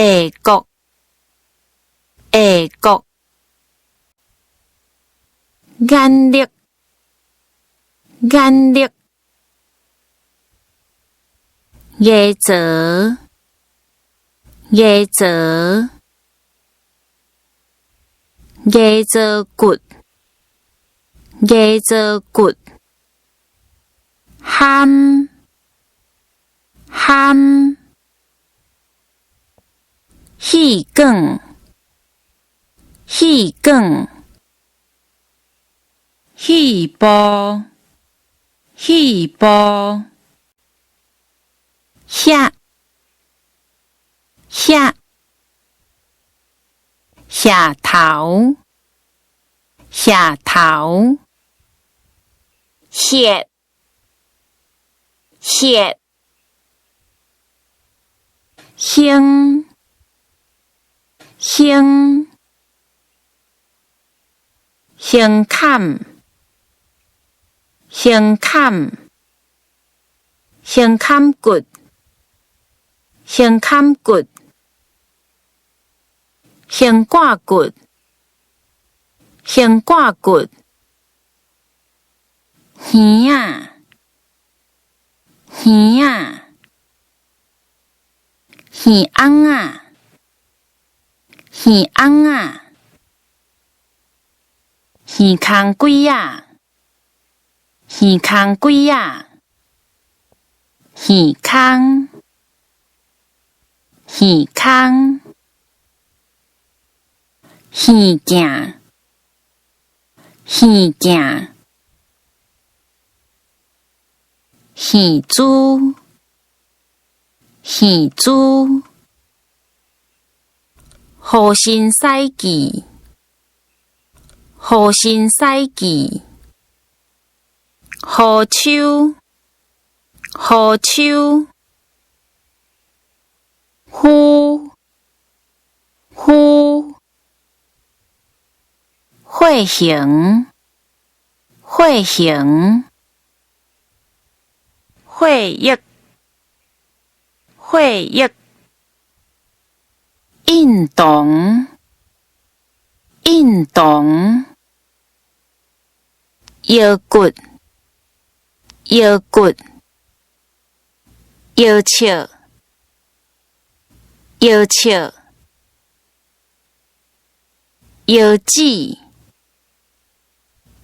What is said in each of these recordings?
下国，下国，眼力，眼力，牙槽，牙槽，牙槽骨，牙槽骨，喊，喊，气管，气管，气部，气部，下，下，下头，下头，血，血，胸，胸，胸坎，胸坎，胸坎骨，胸坎骨，胸胯骨，胸胯骨，耳仔，耳仔，耳翁仔，耳翁仔，耳孔龟仔，耳孔龟仔，耳孔，耳孔，耳镜，耳镜，耳珠，耳珠，好心驶记，好心驶记，好手，好手，呼，呼，血型，血型，血液，血液，运动，运动，腰骨，腰骨，腰尺，腰尺，腰子，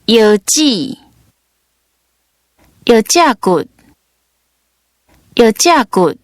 腰子，腰脊骨，腰脊骨。